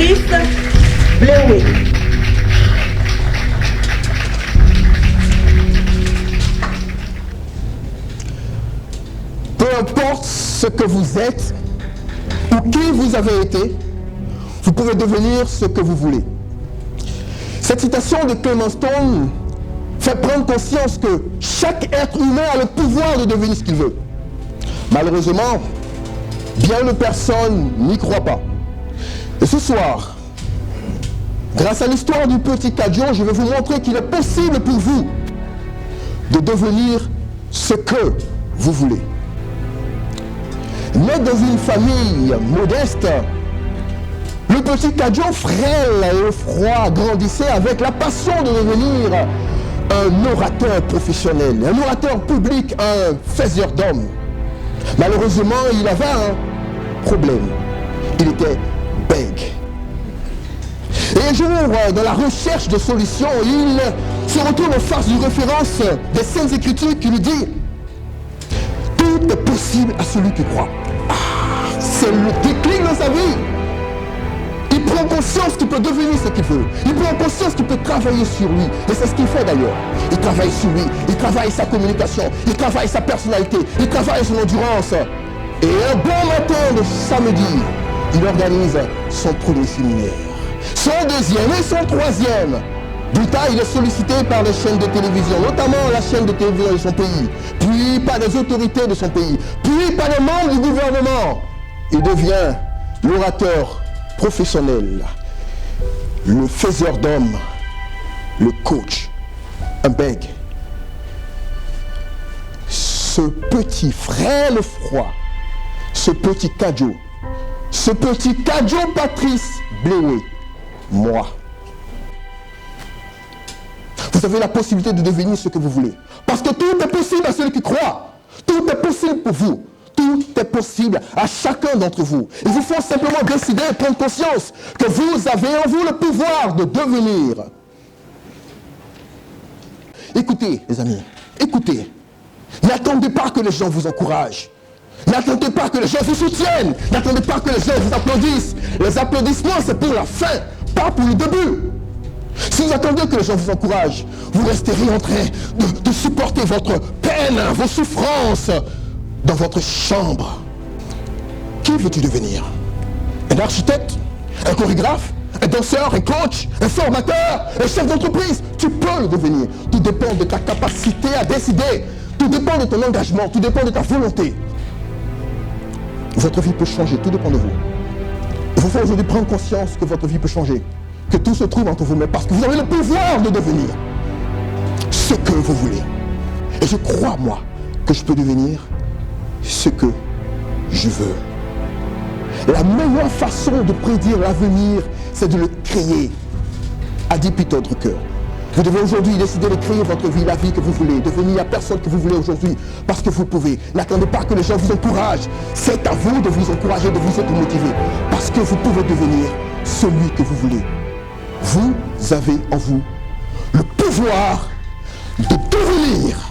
Patrice Blewey. Peu importe ce que vous êtes ou qui vous avez été, vous pouvez devenir ce que vous voulez. Cette citation de Clement Stone fait prendre conscience que chaque être humain a le pouvoir de devenir ce qu'il veut. Malheureusement, bien de personnes n'y croient pas. Et ce soir, grâce à l'histoire du petit Kadjo, je vais vous montrer qu'il est possible pour vous de devenir ce que vous voulez. Né dans une famille modeste, le petit Kadjo, frêle et froid, grandissait avec la passion de devenir un orateur professionnel, un orateur public, un faiseur d'hommes. Malheureusement, il avait un problème. Il était bègue. Et un jour, dans la recherche de solutions, il se retrouve en face d'une référence des Saintes Écritures qui lui dit « Tout est possible à celui qui croit. » C'est le déclic dans sa vie. Il prend conscience qu'il peut devenir ce qu'il veut. Il prend conscience qu'il peut travailler sur lui. Et c'est ce qu'il fait d'ailleurs. Il travaille sur lui. Il travaille sa communication. Il travaille sa personnalité. Il travaille son endurance. Et un bon matin de samedi, il organise son premier séminaire. Son deuxième et son troisième. Plus tard, il est sollicité par les chaînes de télévision, notamment la chaîne de télévision de son pays, puis par les autorités de son pays, puis par les membres du gouvernement. Il devient l'orateur professionnel, le faiseur d'hommes, le coach, un bègue. Ce petit frêle froid, ce petit Kadjo Patrice Blewey, moi. Vous avez la possibilité de devenir ce que vous voulez. Parce que tout est possible à celui qui croit. Tout est possible pour vous. Tout est possible à chacun d'entre vous. Il vous faut simplement décider et prendre conscience que vous avez en vous le pouvoir de devenir. Écoutez, les amis, écoutez. N'attendez pas que les gens vous encouragent. N'attendez pas que les gens vous soutiennent. N'attendez pas que les gens vous applaudissent. Les applaudissements, c'est pour la fin, pas pour le début. Si vous attendez que les gens vous encouragent, vous resterez en train de supporter votre peine, vos souffrances dans votre chambre. Qui veux-tu devenir? Un architecte? Un chorégraphe? Un danseur? Un coach? Un formateur? Un chef d'entreprise? Tu peux le devenir. Tout dépend de ta capacité à décider. Tout dépend de ton engagement. Tout dépend de ta volonté. Votre vie peut changer. Tout dépend de vous. Il faut aujourd'hui prendre conscience que votre vie peut changer. Que tout se trouve entre vous-mêmes parce que vous avez le pouvoir de devenir ce que vous voulez. Et je crois, moi, que je peux devenir ce que je veux. La meilleure façon de prédire l'avenir, c'est de le créer, a dit Peter Drucker. Vous devez aujourd'hui décider de créer votre vie, la vie que vous voulez, devenir la personne que vous voulez aujourd'hui, parce que vous pouvez. N'attendez pas que les gens vous encouragent. C'est à vous de vous encourager, de vous automotiver, parce que vous pouvez devenir celui que vous voulez. Vous avez en vous le pouvoir de devenir